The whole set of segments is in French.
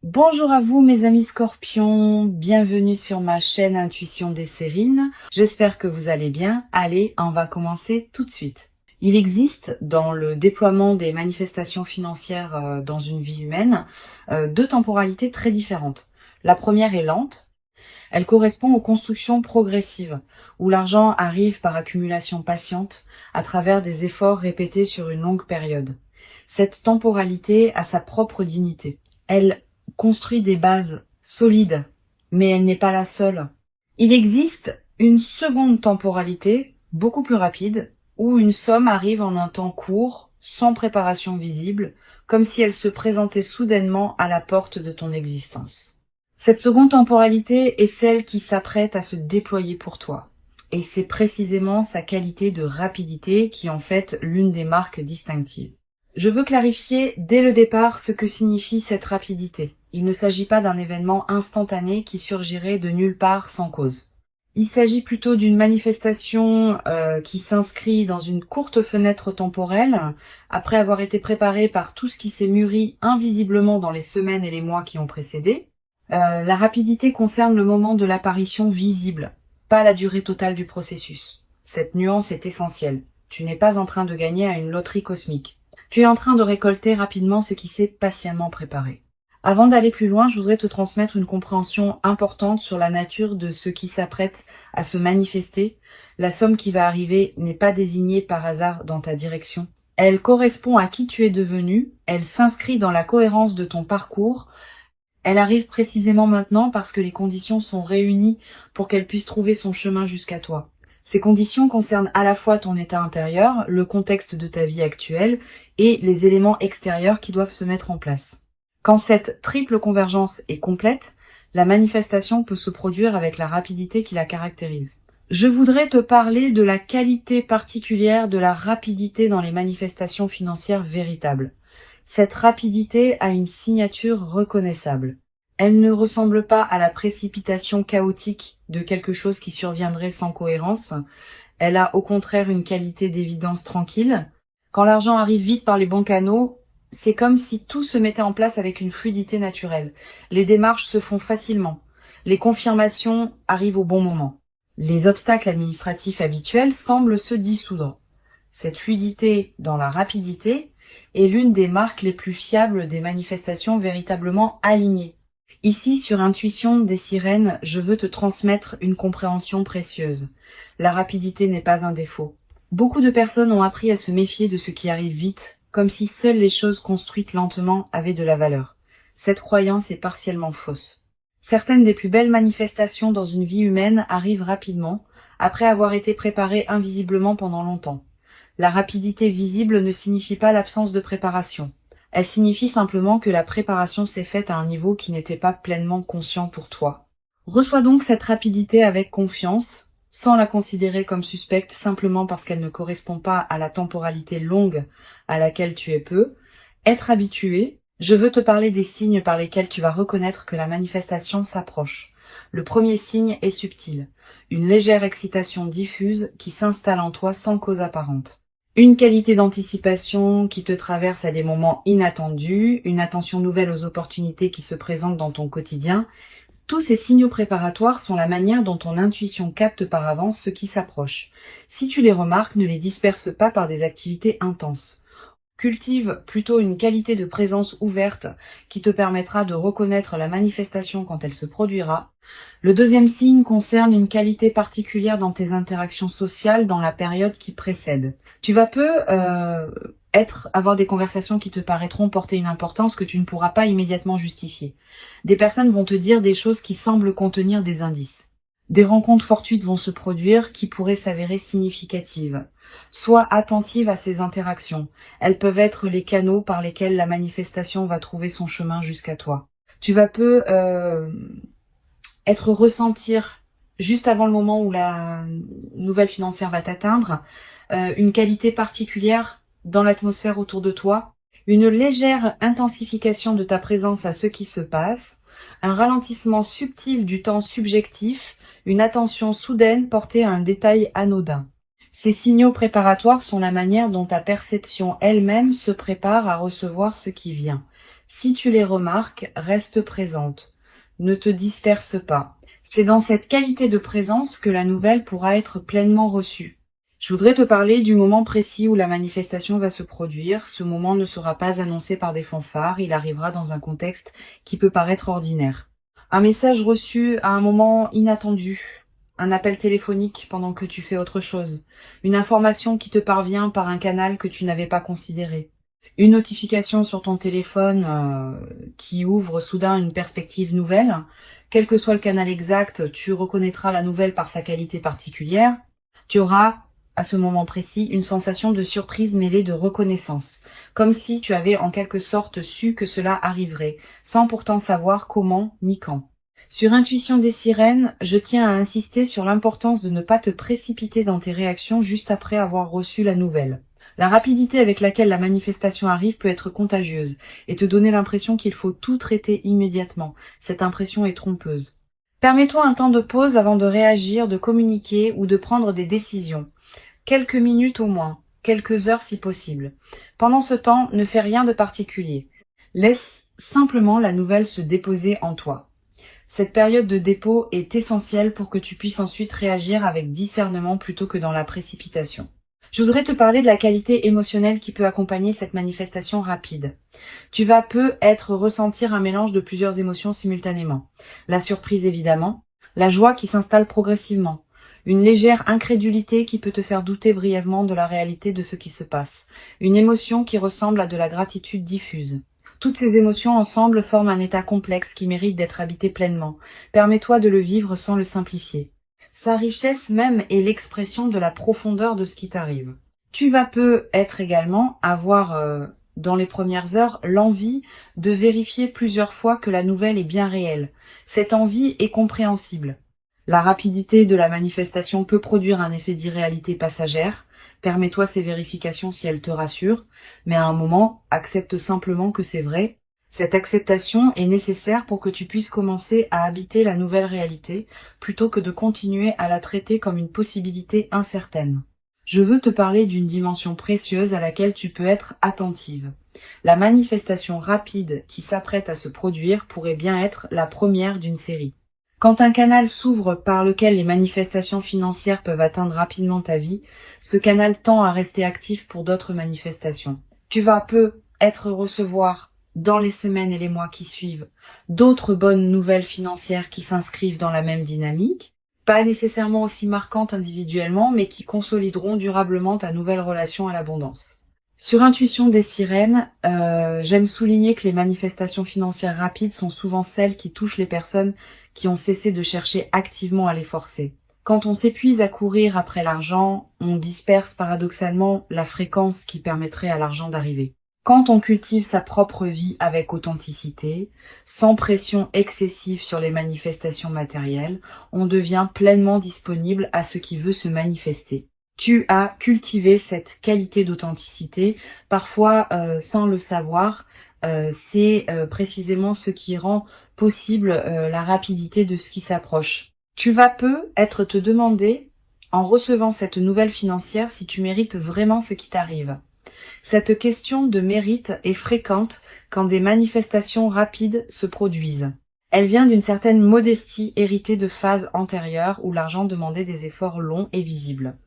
Bonjour à vous mes amis scorpions, bienvenue sur ma chaîne Intuition des Sérines. J'espère que vous allez bien. Allez, on va commencer tout de suite. Il existe dans le déploiement des manifestations financières dans une vie humaine deux temporalités très différentes. La première est lente. Elle correspond aux constructions progressives, où l'argent arrive par accumulation patiente à travers des efforts répétés sur une longue période. Cette temporalité a sa propre dignité. Elle construit des bases solides, mais elle n'est pas la seule. Il existe une seconde temporalité, beaucoup plus rapide, où une somme arrive en un temps court, sans préparation visible, comme si elle se présentait soudainement à la porte de ton existence. Cette seconde temporalité est celle qui s'apprête à se déployer pour toi. Et c'est précisément sa qualité de rapidité qui en fait l'une des marques distinctives. Je veux clarifier dès le départ ce que signifie cette rapidité. Il ne s'agit pas d'un événement instantané qui surgirait de nulle part sans cause. Il s'agit plutôt d'une manifestation qui s'inscrit dans une courte fenêtre temporelle, après avoir été préparée par tout ce qui s'est mûri invisiblement dans les semaines et les mois qui ont précédé. La rapidité concerne le moment de l'apparition visible, pas la durée totale du processus. Cette nuance est essentielle. Tu n'es pas en train de gagner à une loterie cosmique. Tu es en train de récolter rapidement ce qui s'est patiemment préparé. Avant d'aller plus loin, je voudrais te transmettre une compréhension importante sur la nature de ce qui s'apprête à se manifester. La somme qui va arriver n'est pas désignée par hasard dans ta direction. Elle correspond à qui tu es devenu, elle s'inscrit dans la cohérence de ton parcours. Elle arrive précisément maintenant parce que les conditions sont réunies pour qu'elle puisse trouver son chemin jusqu'à toi. Ces conditions concernent à la fois ton état intérieur, le contexte de ta vie actuelle et les éléments extérieurs qui doivent se mettre en place. Quand cette triple convergence est complète, la manifestation peut se produire avec la rapidité qui la caractérise. Je voudrais te parler de la qualité particulière de la rapidité dans les manifestations financières véritables. Cette rapidité a une signature reconnaissable. Elle ne ressemble pas à la précipitation chaotique de quelque chose qui surviendrait sans cohérence. Elle a au contraire une qualité d'évidence tranquille. Quand l'argent arrive vite par les bons canaux, c'est comme si tout se mettait en place avec une fluidité naturelle. Les démarches se font facilement. Les confirmations arrivent au bon moment. Les obstacles administratifs habituels semblent se dissoudre. Cette fluidité dans la rapidité est l'une des marques les plus fiables des manifestations véritablement alignées. Ici, sur Intuition des Sirènes, je veux te transmettre une compréhension précieuse. La rapidité n'est pas un défaut. Beaucoup de personnes ont appris à se méfier de ce qui arrive vite, comme si seules les choses construites lentement avaient de la valeur. Cette croyance est partiellement fausse. Certaines des plus belles manifestations dans une vie humaine arrivent rapidement, après avoir été préparées invisiblement pendant longtemps. La rapidité visible ne signifie pas l'absence de préparation. Elle signifie simplement que la préparation s'est faite à un niveau qui n'était pas pleinement conscient pour toi. Reçois donc cette rapidité avec confiance, sans la considérer comme suspecte simplement parce qu'elle ne correspond pas à la temporalité longue à laquelle tu es peu. Être habitué, je veux te parler des signes par lesquels tu vas reconnaître que la manifestation s'approche. Le premier signe est subtil, une légère excitation diffuse qui s'installe en toi sans cause apparente. Une qualité d'anticipation qui te traverse à des moments inattendus, une attention nouvelle aux opportunités qui se présentent dans ton quotidien. Tous ces signaux préparatoires sont la manière dont ton intuition capte par avance ce qui s'approche. Si tu les remarques, ne les disperse pas par des activités intenses. Cultive plutôt une qualité de présence ouverte qui te permettra de reconnaître la manifestation quand elle se produira. Le deuxième signe concerne une qualité particulière dans tes interactions sociales dans la période qui précède. Tu vas avoir des conversations qui te paraîtront porter une importance que tu ne pourras pas immédiatement justifier. Des personnes vont te dire des choses qui semblent contenir des indices. Des rencontres fortuites vont se produire qui pourraient s'avérer significatives. Sois attentive à ces interactions. Elles peuvent être les canaux par lesquels la manifestation va trouver son chemin jusqu'à toi. Tu vas ressentir, juste avant le moment où la nouvelle financière va t'atteindre, une qualité particulière dans l'atmosphère autour de toi, une légère intensification de ta présence à ce qui se passe, un ralentissement subtil du temps subjectif, une attention soudaine portée à un détail anodin. Ces signaux préparatoires sont la manière dont ta perception elle-même se prépare à recevoir ce qui vient. Si tu les remarques, reste présente. Ne te disperse pas. C'est dans cette qualité de présence que la nouvelle pourra être pleinement reçue. Je voudrais te parler du moment précis où la manifestation va se produire. Ce moment ne sera pas annoncé par des fanfares, il arrivera dans un contexte qui peut paraître ordinaire. Un message reçu à un moment inattendu, un appel téléphonique pendant que tu fais autre chose, une information qui te parvient par un canal que tu n'avais pas considéré, une notification sur ton téléphone qui ouvre soudain une perspective nouvelle. Quel que soit le canal exact, tu reconnaîtras la nouvelle par sa qualité particulière. Tu auras à ce moment précis, une sensation de surprise mêlée de reconnaissance, comme si tu avais en quelque sorte su que cela arriverait, sans pourtant savoir comment ni quand. Sur Intuition des sirènes, je tiens à insister sur l'importance de ne pas te précipiter dans tes réactions juste après avoir reçu la nouvelle. La rapidité avec laquelle la manifestation arrive peut être contagieuse et te donner l'impression qu'il faut tout traiter immédiatement. Cette impression est trompeuse. Permets-toi un temps de pause avant de réagir, de communiquer ou de prendre des décisions. Quelques minutes au moins, quelques heures si possible. Pendant ce temps, ne fais rien de particulier. Laisse simplement la nouvelle se déposer en toi. Cette période de dépôt est essentielle pour que tu puisses ensuite réagir avec discernement plutôt que dans la précipitation. Je voudrais te parler de la qualité émotionnelle qui peut accompagner cette manifestation rapide. Tu vas peut-être ressentir un mélange de plusieurs émotions simultanément. La surprise évidemment, la joie qui s'installe progressivement, une légère incrédulité qui peut te faire douter brièvement de la réalité de ce qui se passe, une émotion qui ressemble à de la gratitude diffuse. Toutes ces émotions ensemble forment un état complexe qui mérite d'être habité pleinement. Permets-toi de le vivre sans le simplifier. Sa richesse même est l'expression de la profondeur de ce qui t'arrive. Tu vas peut-être également avoir dans les premières heures l'envie de vérifier plusieurs fois que la nouvelle est bien réelle. Cette envie est compréhensible. La rapidité de la manifestation peut produire un effet d'irréalité passagère. Permets-toi ces vérifications si elles te rassurent, mais à un moment, accepte simplement que c'est vrai. Cette acceptation est nécessaire pour que tu puisses commencer à habiter la nouvelle réalité, plutôt que de continuer à la traiter comme une possibilité incertaine. Je veux te parler d'une dimension précieuse à laquelle tu peux être attentive. La manifestation rapide qui s'apprête à se produire pourrait bien être la première d'une série. Quand un canal s'ouvre par lequel les manifestations financières peuvent atteindre rapidement ta vie, ce canal tend à rester actif pour d'autres manifestations. Tu vas peut-être recevoir, dans les semaines et les mois qui suivent, d'autres bonnes nouvelles financières qui s'inscrivent dans la même dynamique, pas nécessairement aussi marquantes individuellement, mais qui consolideront durablement ta nouvelle relation à l'abondance. Sur Intuition des sirènes, j'aime souligner que les manifestations financières rapides sont souvent celles qui touchent les personnes qui ont cessé de chercher activement à les forcer. Quand on s'épuise à courir après l'argent, on disperse paradoxalement la fréquence qui permettrait à l'argent d'arriver. Quand on cultive sa propre vie avec authenticité, sans pression excessive sur les manifestations matérielles, on devient pleinement disponible à ce qui veut se manifester. Tu as cultivé cette qualité d'authenticité, parfois sans le savoir, c'est précisément ce qui rend possible la rapidité de ce qui s'approche. Tu vas peut-être te demander, en recevant cette nouvelle financière, si tu mérites vraiment ce qui t'arrive. Cette question de mérite est fréquente quand des manifestations rapides se produisent. Elle vient d'une certaine modestie héritée de phases antérieures où l'argent demandait des efforts longs et visibles.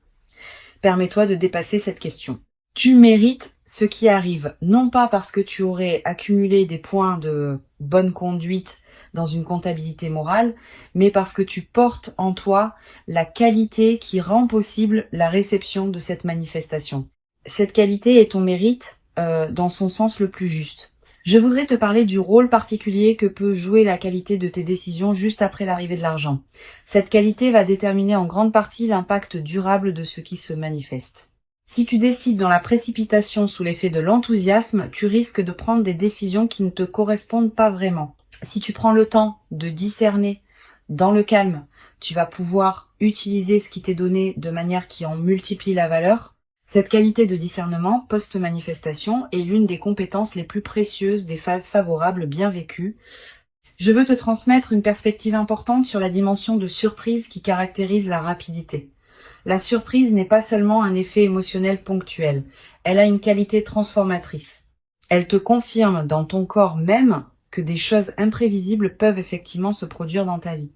Permets-toi de dépasser cette question. Tu mérites ce qui arrive, non pas parce que tu aurais accumulé des points de bonne conduite dans une comptabilité morale, mais parce que tu portes en toi la qualité qui rend possible la réception de cette manifestation. Cette qualité est ton mérite dans son sens le plus juste. Je voudrais te parler du rôle particulier que peut jouer la qualité de tes décisions juste après l'arrivée de l'argent. Cette qualité va déterminer en grande partie l'impact durable de ce qui se manifeste. Si tu décides dans la précipitation sous l'effet de l'enthousiasme, tu risques de prendre des décisions qui ne te correspondent pas vraiment. Si tu prends le temps de discerner dans le calme, tu vas pouvoir utiliser ce qui t'est donné de manière qui en multiplie la valeur. Cette qualité de discernement post-manifestation est l'une des compétences les plus précieuses des phases favorables bien vécues. Je veux te transmettre une perspective importante sur la dimension de surprise qui caractérise la rapidité. La surprise n'est pas seulement un effet émotionnel ponctuel, elle a une qualité transformatrice. Elle te confirme dans ton corps même que des choses imprévisibles peuvent effectivement se produire dans ta vie.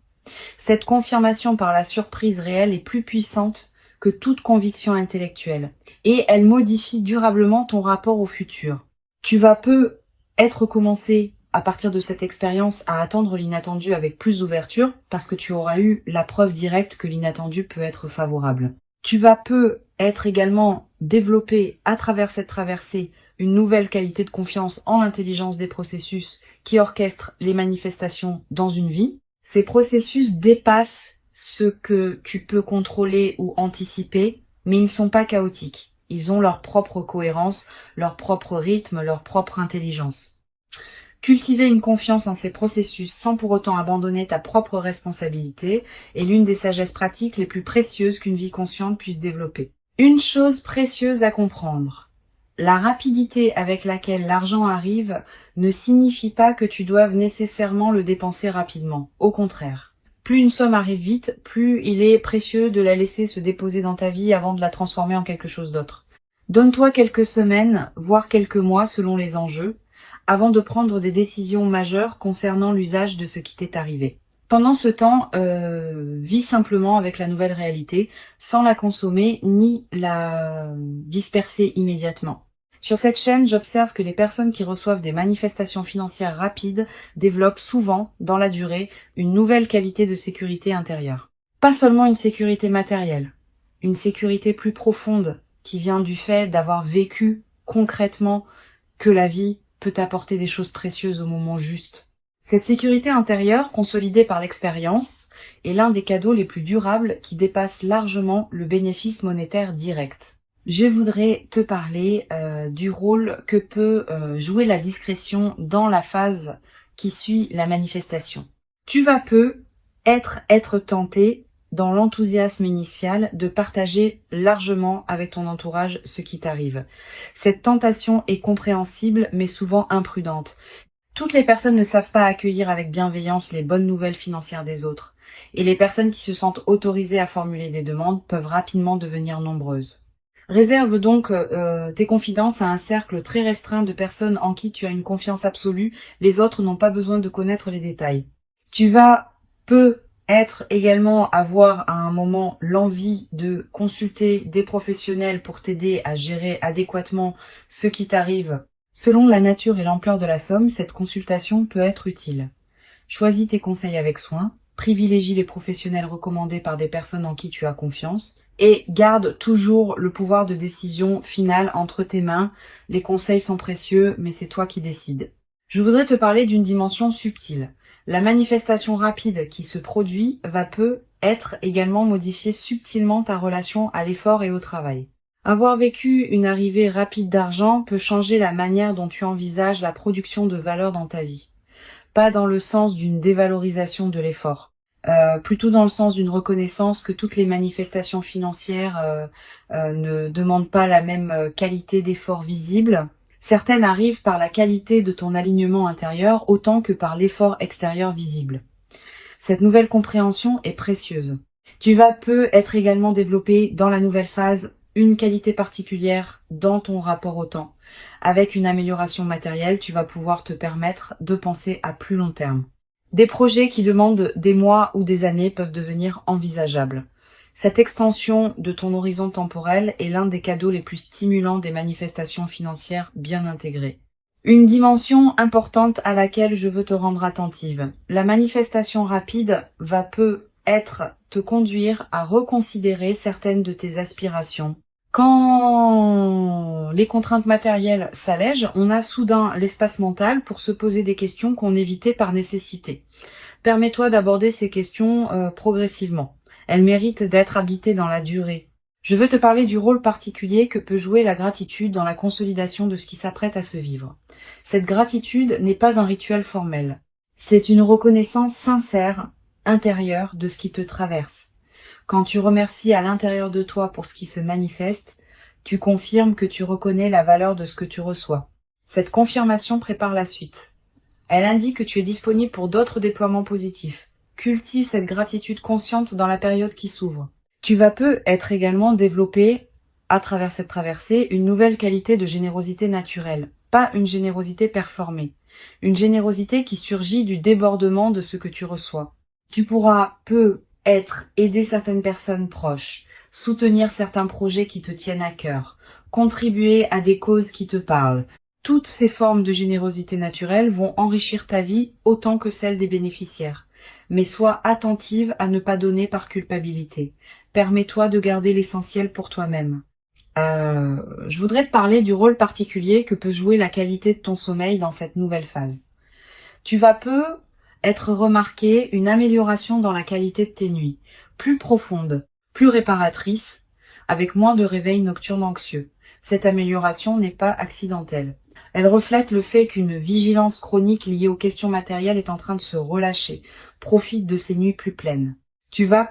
Cette confirmation par la surprise réelle est plus puissante que toute conviction intellectuelle et elle modifie durablement ton rapport au futur. Tu vas peu être commencé à partir de cette expérience à attendre l'inattendu avec plus d'ouverture parce que tu auras eu la preuve directe que l'inattendu peut être favorable. Tu vas peu être également développé à travers cette traversée une nouvelle qualité de confiance en l'intelligence des processus qui orchestrent les manifestations dans une vie. Ces processus dépassent ce que tu peux contrôler ou anticiper, mais ils ne sont pas chaotiques. Ils ont leur propre cohérence, leur propre rythme, leur propre intelligence. Cultiver une confiance en ces processus sans pour autant abandonner ta propre responsabilité est l'une des sagesses pratiques les plus précieuses qu'une vie consciente puisse développer. Une chose précieuse à comprendre. La rapidité avec laquelle l'argent arrive ne signifie pas que tu doives nécessairement le dépenser rapidement. Au contraire. Plus une somme arrive vite, plus il est précieux de la laisser se déposer dans ta vie avant de la transformer en quelque chose d'autre. Donne-toi quelques semaines, voire quelques mois selon les enjeux, avant de prendre des décisions majeures concernant l'usage de ce qui t'est arrivé. Pendant ce temps, vis simplement avec la nouvelle réalité, sans la consommer ni la disperser immédiatement. Sur cette chaîne, j'observe que les personnes qui reçoivent des manifestations financières rapides développent souvent, dans la durée, une nouvelle qualité de sécurité intérieure. Pas seulement une sécurité matérielle, une sécurité plus profonde qui vient du fait d'avoir vécu concrètement que la vie peut apporter des choses précieuses au moment juste. Cette sécurité intérieure, consolidée par l'expérience, est l'un des cadeaux les plus durables qui dépasse largement le bénéfice monétaire direct. Je voudrais te parler du rôle que peut jouer la discrétion dans la phase qui suit la manifestation. Tu vas peu être tenté dans l'enthousiasme initial de partager largement avec ton entourage ce qui t'arrive. Cette tentation est compréhensible mais souvent imprudente. Toutes les personnes ne savent pas accueillir avec bienveillance les bonnes nouvelles financières des autres. Et les personnes qui se sentent autorisées à formuler des demandes peuvent rapidement devenir nombreuses. Réserve donc tes confidences à un cercle très restreint de personnes en qui tu as une confiance absolue. Les autres n'ont pas besoin de connaître les détails. Tu vas peut-être également avoir à un moment l'envie de consulter des professionnels pour t'aider à gérer adéquatement ce qui t'arrive. Selon la nature et l'ampleur de la somme, cette consultation peut être utile. Choisis tes conseils avec soin, privilégie les professionnels recommandés par des personnes en qui tu as confiance, et garde toujours le pouvoir de décision finale entre tes mains. Les conseils sont précieux, mais c'est toi qui décides. Je voudrais te parler d'une dimension subtile. La manifestation rapide qui se produit va peut être également modifier subtilement ta relation à l'effort et au travail. Avoir vécu une arrivée rapide d'argent peut changer la manière dont tu envisages la production de valeur dans ta vie. Pas dans le sens d'une dévalorisation de l'effort. Plutôt dans le sens d'une reconnaissance que toutes les manifestations financières ne demandent pas la même qualité d'effort visible. Certaines arrivent par la qualité de ton alignement intérieur autant que par l'effort extérieur visible. Cette nouvelle compréhension est précieuse. Tu vas peu être également développé dans la nouvelle phase une qualité particulière dans ton rapport au temps. Avec une amélioration matérielle, tu vas pouvoir te permettre de penser à plus long terme. Des projets qui demandent des mois ou des années peuvent devenir envisageables. Cette extension de ton horizon temporel est l'un des cadeaux les plus stimulants des manifestations financières bien intégrées. Une dimension importante à laquelle je veux te rendre attentive. La manifestation rapide va peut-être te conduire à reconsidérer certaines de tes aspirations. Quand les contraintes matérielles s'allègent, on a soudain l'espace mental pour se poser des questions qu'on évitait par nécessité. Permets-toi d'aborder ces questions progressivement. Elles méritent d'être habitées dans la durée. Je veux te parler du rôle particulier que peut jouer la gratitude dans la consolidation de ce qui s'apprête à se vivre. Cette gratitude n'est pas un rituel formel. C'est une reconnaissance sincère, intérieure de ce qui te traverse. Quand tu remercies à l'intérieur de toi pour ce qui se manifeste, tu confirmes que tu reconnais la valeur de ce que tu reçois. Cette confirmation prépare la suite. Elle indique que tu es disponible pour d'autres déploiements positifs. Cultive cette gratitude consciente dans la période qui s'ouvre. Tu vas peu être également développé, à travers cette traversée, une nouvelle qualité de générosité naturelle. pas une générosité performée. Une générosité qui surgit du débordement de ce que tu reçois. Tu pourras aider certaines personnes proches, soutenir certains projets qui te tiennent à cœur, contribuer à des causes qui te parlent. Toutes ces formes de générosité naturelle vont enrichir ta vie autant que celle des bénéficiaires. Mais sois attentive à ne pas donner par culpabilité. Permets-toi de garder l'essentiel pour toi-même. Je voudrais te parler du rôle particulier que peut jouer la qualité de ton sommeil dans cette nouvelle phase. Tu vas être remarqué une amélioration dans la qualité de tes nuits, plus profonde, plus réparatrice, avec moins de réveils nocturnes anxieux. Cette amélioration n'est pas accidentelle. Elle reflète le fait qu'une vigilance chronique liée aux questions matérielles est en train de se relâcher. Profite de ces nuits plus pleines. Tu vas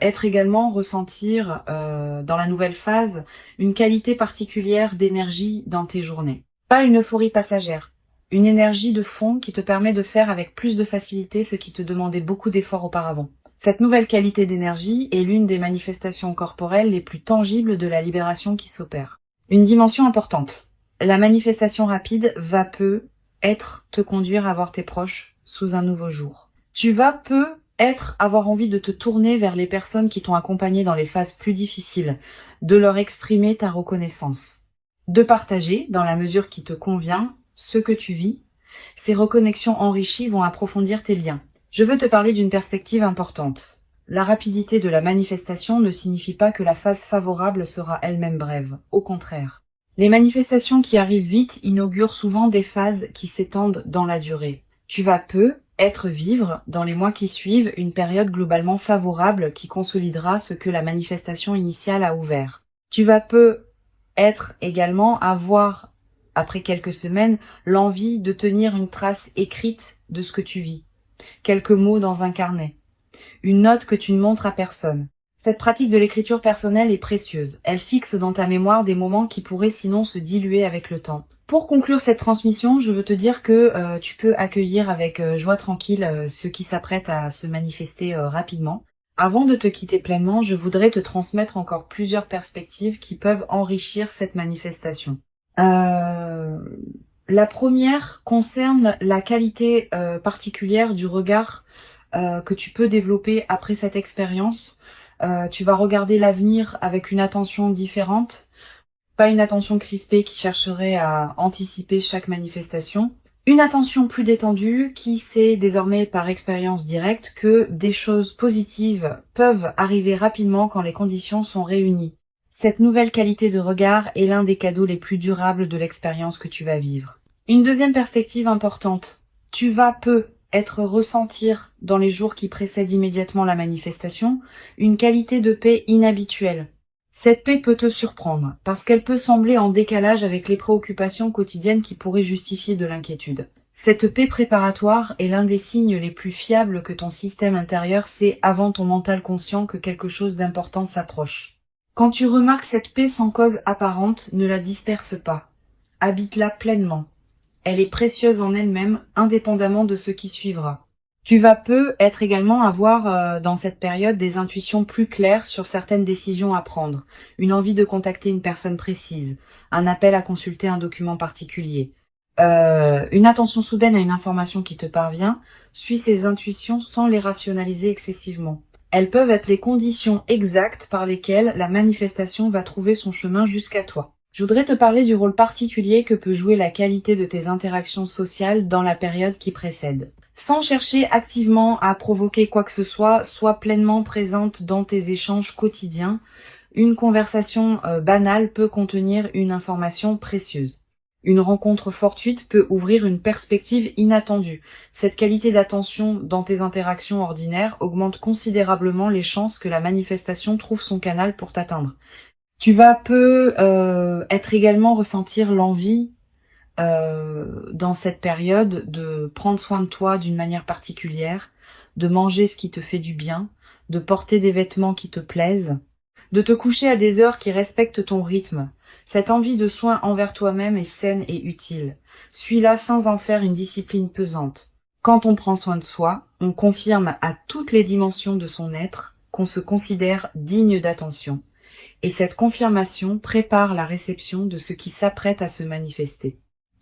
être également ressentir dans la nouvelle phase une qualité particulière d'énergie dans tes journées. Pas une euphorie passagère, une énergie de fond qui te permet de faire avec plus de facilité ce qui te demandait beaucoup d'efforts auparavant. Cette nouvelle qualité d'énergie est l'une des manifestations corporelles les plus tangibles de la libération qui s'opère. Une dimension importante. La manifestation rapide va te conduire à voir tes proches sous un nouveau jour. Tu vas avoir envie de te tourner vers les personnes qui t'ont accompagné dans les phases plus difficiles, de leur exprimer ta reconnaissance, de partager, dans la mesure qui te convient, ce que tu vis. Ces reconnexions enrichies vont approfondir tes liens. Je veux te parler d'une perspective importante. La rapidité de la manifestation ne signifie pas que la phase favorable sera elle-même brève. Au contraire. Les manifestations qui arrivent vite inaugurent souvent des phases qui s'étendent dans la durée. Tu vas vivre, dans les mois qui suivent, une période globalement favorable qui consolidera ce que la manifestation initiale a ouvert. Tu vas avoir, après quelques semaines, l'envie de tenir une trace écrite de ce que tu vis. Quelques mots dans un carnet. Une note que tu ne montres à personne. Cette pratique de l'écriture personnelle est précieuse. Elle fixe dans ta mémoire des moments qui pourraient sinon se diluer avec le temps. Pour conclure cette transmission, je veux te dire que tu peux accueillir avec joie tranquille ce qui s'apprête à se manifester rapidement. Avant de te quitter pleinement, je voudrais te transmettre encore plusieurs perspectives qui peuvent enrichir cette manifestation. La première concerne la qualité particulière du regard que tu peux développer après cette expérience. Tu vas regarder l'avenir avec une attention différente. Pas une attention crispée qui chercherait à anticiper chaque manifestation. Une attention plus détendue qui sait désormais par expérience directe que des choses positives peuvent arriver rapidement quand les conditions sont réunies. Cette nouvelle qualité de regard est l'un des cadeaux les plus durables de l'expérience que tu vas vivre. Une deuxième perspective importante. Tu vas ressentir dans les jours qui précèdent immédiatement la manifestation une qualité de paix inhabituelle. Cette paix peut te surprendre, parce qu'elle peut sembler en décalage avec les préoccupations quotidiennes qui pourraient justifier de l'inquiétude. Cette paix préparatoire est l'un des signes les plus fiables que ton système intérieur sait avant ton mental conscient que quelque chose d'important s'approche. Quand tu remarques cette paix sans cause apparente, ne la disperse pas. Habite-la pleinement. Elle est précieuse en elle-même, indépendamment de ce qui suivra. Tu vas également avoir dans cette période des intuitions plus claires sur certaines décisions à prendre, une envie de contacter une personne précise, un appel à consulter un document particulier. Une attention soudaine à une information qui te parvient, suis ces intuitions sans les rationaliser excessivement. Elles peuvent être les conditions exactes par lesquelles la manifestation va trouver son chemin jusqu'à toi. Je voudrais te parler du rôle particulier que peut jouer la qualité de tes interactions sociales dans la période qui précède. Sans chercher activement à provoquer quoi que ce soit, sois pleinement présente dans tes échanges quotidiens. Une conversation banale peut contenir une information précieuse. Une rencontre fortuite peut ouvrir une perspective inattendue. Cette qualité d'attention dans tes interactions ordinaires augmente considérablement les chances que la manifestation trouve son canal pour t'atteindre. Tu vas être également ressentir l'envie dans cette période de prendre soin de toi d'une manière particulière, de manger ce qui te fait du bien, de porter des vêtements qui te plaisent, de te coucher à des heures qui respectent ton rythme. Cette envie de soin envers toi-même est saine et utile. Suis-la sans en faire une discipline pesante. Quand on prend soin de soi, on confirme à toutes les dimensions de son être qu'on se considère digne d'attention. Et cette confirmation prépare la réception de ce qui s'apprête à se manifester.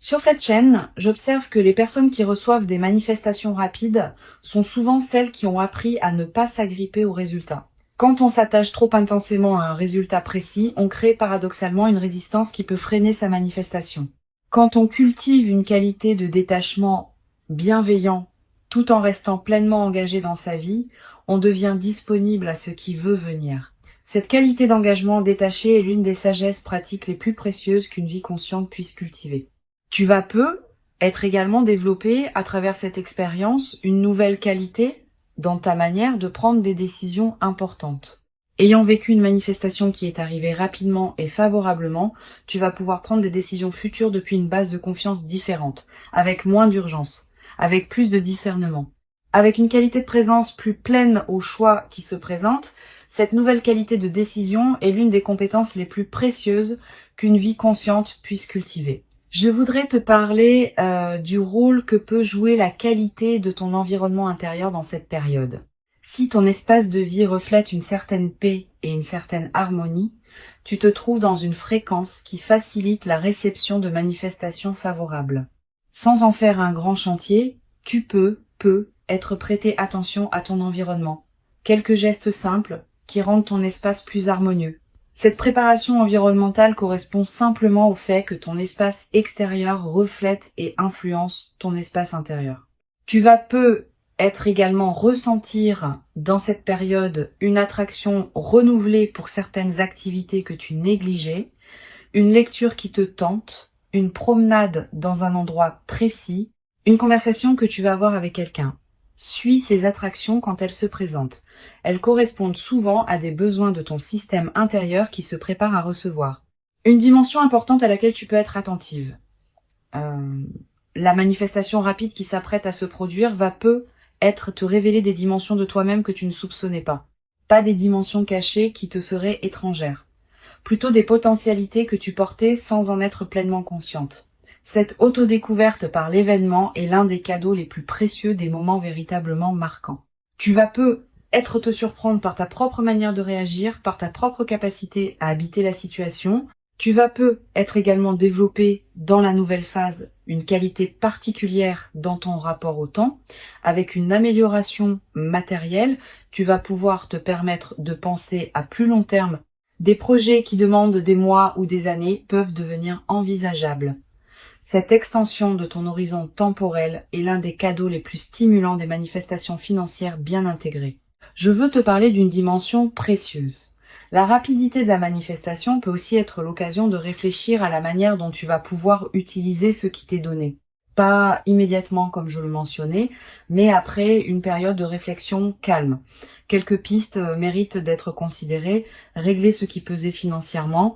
Sur cette chaîne, j'observe que les personnes qui reçoivent des manifestations rapides sont souvent celles qui ont appris à ne pas s'agripper aux résultats. Quand on s'attache trop intensément à un résultat précis, on crée paradoxalement une résistance qui peut freiner sa manifestation. Quand on cultive une qualité de détachement bienveillant tout en restant pleinement engagé dans sa vie, on devient disponible à ce qui veut venir. Cette qualité d'engagement détaché est l'une des sagesses pratiques les plus précieuses qu'une vie consciente puisse cultiver. Tu vas peu être également développé à travers cette expérience une nouvelle qualité dans ta manière de prendre des décisions importantes. Ayant vécu une manifestation qui est arrivée rapidement et favorablement, tu vas pouvoir prendre des décisions futures depuis une base de confiance différente, avec moins d'urgence, avec plus de discernement. Avec une qualité de présence plus pleine aux choix qui se présentent, cette nouvelle qualité de décision est l'une des compétences les plus précieuses qu'une vie consciente puisse cultiver. Je voudrais te parler du rôle que peut jouer la qualité de ton environnement intérieur dans cette période. Si ton espace de vie reflète une certaine paix et une certaine harmonie, tu te trouves dans une fréquence qui facilite la réception de manifestations favorables. Sans en faire un grand chantier, tu peux être prêté attention à ton environnement. Quelques gestes simples qui rendent ton espace plus harmonieux. Cette préparation environnementale correspond simplement au fait que ton espace extérieur reflète et influence ton espace intérieur. Tu vas être également ressentir dans cette période une attraction renouvelée pour certaines activités que tu négligeais, une lecture qui te tente, une promenade dans un endroit précis, une conversation que tu vas avoir avec quelqu'un. Suis ces attractions quand elles se présentent. Elles correspondent souvent à des besoins de ton système intérieur qui se prépare à recevoir. Une dimension importante à laquelle tu peux être attentive. La manifestation rapide qui s'apprête à se produire va te révéler des dimensions de toi-même que tu ne soupçonnais pas. Pas des dimensions cachées qui te seraient étrangères. Plutôt des potentialités que tu portais sans en être pleinement consciente. Cette autodécouverte par l'événement est l'un des cadeaux les plus précieux des moments véritablement marquants. Tu vas être te surprendre par ta propre manière de réagir, par ta propre capacité à habiter la situation. Tu vas être également développé dans la nouvelle phase une qualité particulière dans ton rapport au temps. Avec une amélioration matérielle, tu vas pouvoir te permettre de penser à plus long terme. Des projets qui demandent des mois ou des années peuvent devenir envisageables. Cette extension de ton horizon temporel est l'un des cadeaux les plus stimulants des manifestations financières bien intégrées. Je veux te parler d'une dimension précieuse. La rapidité de la manifestation peut aussi être l'occasion de réfléchir à la manière dont tu vas pouvoir utiliser ce qui t'est donné. Pas immédiatement comme je le mentionnais, mais après une période de réflexion calme. Quelques pistes méritent d'être considérées, régler ce qui pesait financièrement,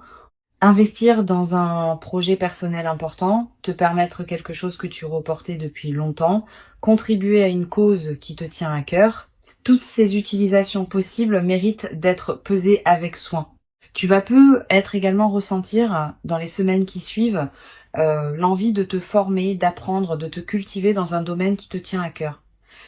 investir dans un projet personnel important, te permettre quelque chose que tu reportais depuis longtemps, contribuer à une cause qui te tient à cœur. Toutes ces utilisations possibles méritent d'être pesées avec soin. Tu vas être également ressentir dans les semaines qui suivent l'envie de te former, d'apprendre, de te cultiver dans un domaine qui te tient à cœur.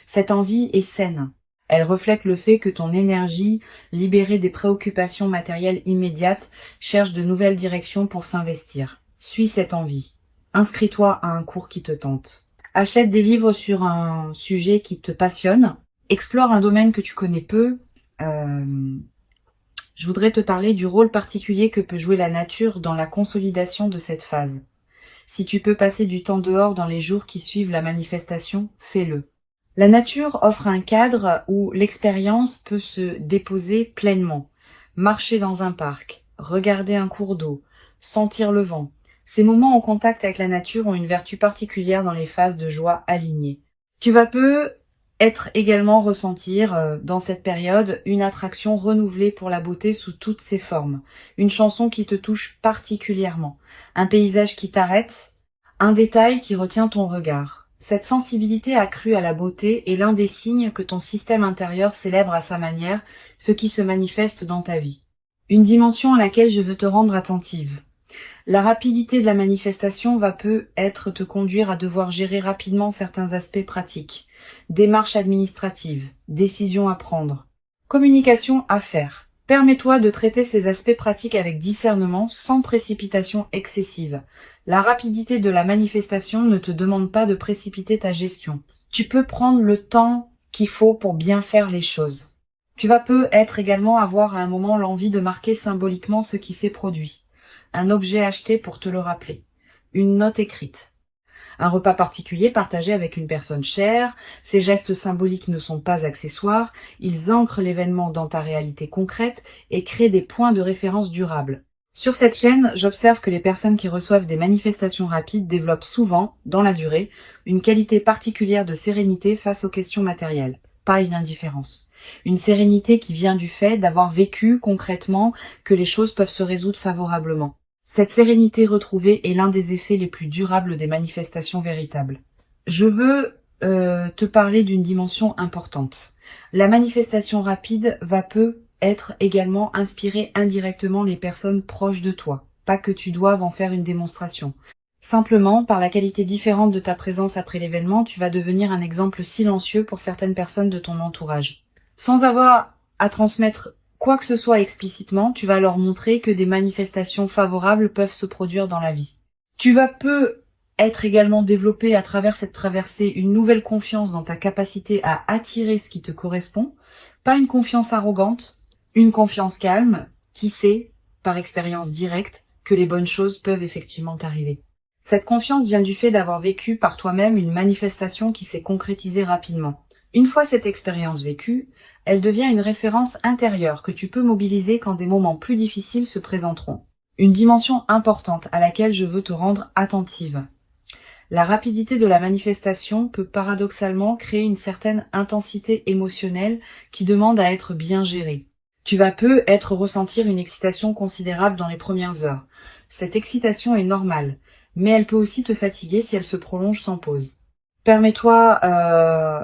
Cette envie est saine. Elle reflète le fait que ton énergie, libérée des préoccupations matérielles immédiates, cherche de nouvelles directions pour s'investir. Suis cette envie. Inscris-toi à un cours qui te tente. Achète des livres sur un sujet qui te passionne. Explore un domaine que tu connais peu. Je voudrais te parler du rôle particulier que peut jouer la nature dans la consolidation de cette phase. Si tu peux passer du temps dehors dans les jours qui suivent la manifestation, fais-le. La nature offre un cadre où l'expérience peut se déposer pleinement. Marcher dans un parc, regarder un cours d'eau, sentir le vent. Ces moments en contact avec la nature ont une vertu particulière dans les phases de joie alignées. Tu vas être également ressentir dans cette période une attraction renouvelée pour la beauté sous toutes ses formes. Une chanson qui te touche particulièrement. Un paysage qui t'arrête. Un détail qui retient ton regard. Cette sensibilité accrue à la beauté est l'un des signes que ton système intérieur célèbre à sa manière ce qui se manifeste dans ta vie. Une dimension à laquelle je veux te rendre attentive. La rapidité de la manifestation va être te conduire à devoir gérer rapidement certains aspects pratiques. Démarches administratives, décisions à prendre, communication à faire, Permets-toi de traiter ces aspects pratiques avec discernement, sans précipitation excessive. La rapidité de la manifestation ne te demande pas de précipiter ta gestion. Tu peux prendre le temps qu'il faut pour bien faire les choses. Tu vas peut-être également avoir à un moment l'envie de marquer symboliquement ce qui s'est produit. Un objet acheté pour te le rappeler. Une note écrite. Un repas particulier partagé avec une personne chère. Ces gestes symboliques ne sont pas accessoires, ils ancrent l'événement dans ta réalité concrète et créent des points de référence durables. Sur cette chaîne, j'observe que les personnes qui reçoivent des manifestations rapides développent souvent, dans la durée, une qualité particulière de sérénité face aux questions matérielles, pas une indifférence. Une sérénité qui vient du fait d'avoir vécu concrètement que les choses peuvent se résoudre favorablement. Cette sérénité retrouvée est l'un des effets les plus durables des manifestations véritables. Je veux te parler d'une dimension importante. La manifestation rapide va être également inspirer indirectement les personnes proches de toi. Pas que tu doives en faire une démonstration. Simplement, par la qualité différente de ta présence après l'événement, tu vas devenir un exemple silencieux pour certaines personnes de ton entourage. Sans avoir à transmettre quoi que ce soit explicitement, tu vas leur montrer que des manifestations favorables peuvent se produire dans la vie. Tu vas être également développé à travers cette traversée une nouvelle confiance dans ta capacité à attirer ce qui te correspond, pas une confiance arrogante, une confiance calme, qui sait, par expérience directe, que les bonnes choses peuvent effectivement t'arriver. Cette confiance vient du fait d'avoir vécu par toi-même une manifestation qui s'est concrétisée rapidement. Une fois cette expérience vécue, elle devient une référence intérieure que tu peux mobiliser quand des moments plus difficiles se présenteront. Une dimension importante à laquelle je veux te rendre attentive. La rapidité de la manifestation peut paradoxalement créer une certaine intensité émotionnelle qui demande à être bien gérée. Tu vas peut-être ressentir une excitation considérable dans les premières heures. Cette excitation est normale, mais elle peut aussi te fatiguer si elle se prolonge sans pause. Permets-toi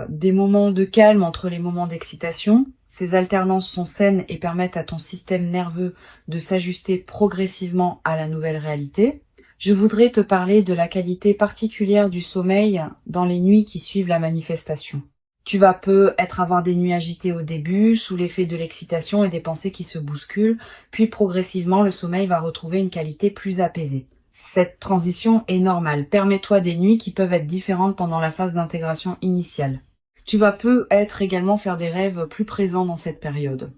des moments de calme entre les moments d'excitation. Ces alternances sont saines et permettent à ton système nerveux de s'ajuster progressivement à la nouvelle réalité. Je voudrais te parler de la qualité particulière du sommeil dans les nuits qui suivent la manifestation. Tu vas peut-être avoir des nuits agitées au début, sous l'effet de l'excitation et des pensées qui se bousculent, puis progressivement le sommeil va retrouver une qualité plus apaisée. Cette transition est normale. Permets-toi des nuits qui peuvent être différentes pendant la phase d'intégration initiale. Tu vas peut-être également faire des rêves plus présents dans cette période.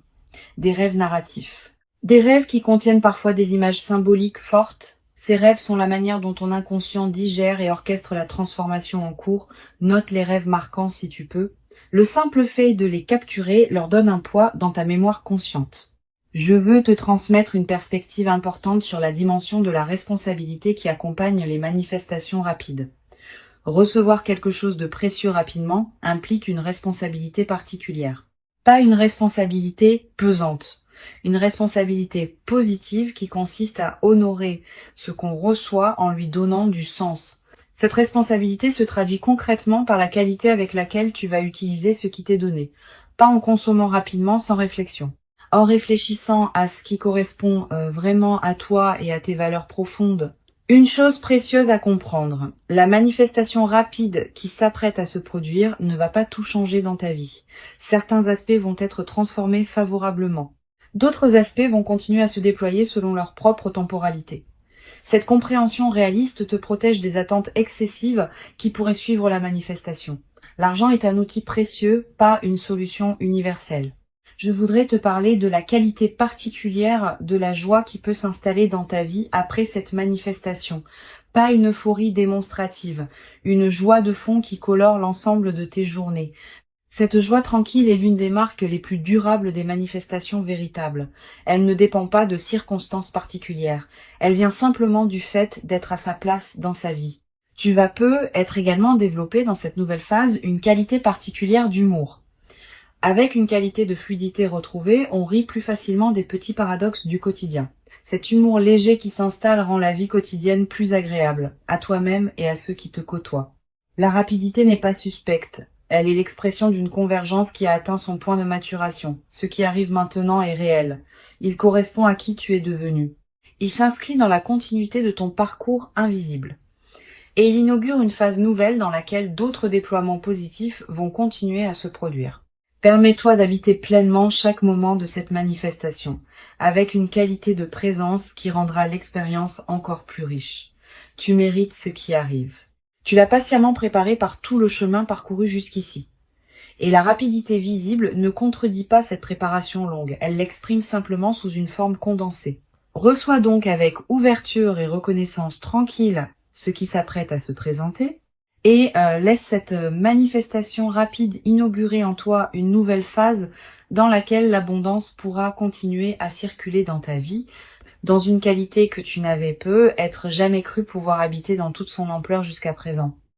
Des rêves narratifs. Des rêves qui contiennent parfois des images symboliques fortes. Ces rêves sont la manière dont ton inconscient digère et orchestre la transformation en cours. Note les rêves marquants si tu peux. Le simple fait de les capturer leur donne un poids dans ta mémoire consciente. Je veux te transmettre une perspective importante sur la dimension de la responsabilité qui accompagne les manifestations rapides. Recevoir quelque chose de précieux rapidement implique une responsabilité particulière. Pas une responsabilité pesante, une responsabilité positive qui consiste à honorer ce qu'on reçoit en lui donnant du sens. Cette responsabilité se traduit concrètement par la qualité avec laquelle tu vas utiliser ce qui t'est donné, pas en consommant rapidement sans réflexion. En réfléchissant à ce qui correspond vraiment à toi et à tes valeurs profondes. Une chose précieuse à comprendre, la manifestation rapide qui s'apprête à se produire ne va pas tout changer dans ta vie. Certains aspects vont être transformés favorablement. D'autres aspects vont continuer à se déployer selon leur propre temporalité. Cette compréhension réaliste te protège des attentes excessives qui pourraient suivre la manifestation. L'argent est un outil précieux, pas une solution universelle. Je voudrais te parler de la qualité particulière de la joie qui peut s'installer dans ta vie après cette manifestation. Pas une euphorie démonstrative, une joie de fond qui colore l'ensemble de tes journées. Cette joie tranquille est l'une des marques les plus durables des manifestations véritables. Elle ne dépend pas de circonstances particulières. Elle vient simplement du fait d'être à sa place dans sa vie. Tu vas être également développer dans cette nouvelle phase une qualité particulière d'humour. Avec une qualité de fluidité retrouvée, on rit plus facilement des petits paradoxes du quotidien. Cet humour léger qui s'installe rend la vie quotidienne plus agréable, à toi-même et à ceux qui te côtoient. La rapidité n'est pas suspecte. Elle est l'expression d'une convergence qui a atteint son point de maturation. Ce qui arrive maintenant est réel. Il correspond à qui tu es devenu. Il s'inscrit dans la continuité de ton parcours invisible. Et il inaugure une phase nouvelle dans laquelle d'autres déploiements positifs vont continuer à se produire. Permets-toi d'habiter pleinement chaque moment de cette manifestation, avec une qualité de présence qui rendra l'expérience encore plus riche. Tu mérites ce qui arrive. Tu l'as patiemment préparé par tout le chemin parcouru jusqu'ici. Et la rapidité visible ne contredit pas cette préparation longue, elle l'exprime simplement sous une forme condensée. Reçois donc avec ouverture et reconnaissance tranquille ce qui s'apprête à se présenter, et laisse cette manifestation rapide inaugurer en toi une nouvelle phase dans laquelle l'abondance pourra continuer à circuler dans ta vie, dans une qualité que tu n'avais peut-être jamais cru pouvoir habiter dans toute son ampleur jusqu'à présent.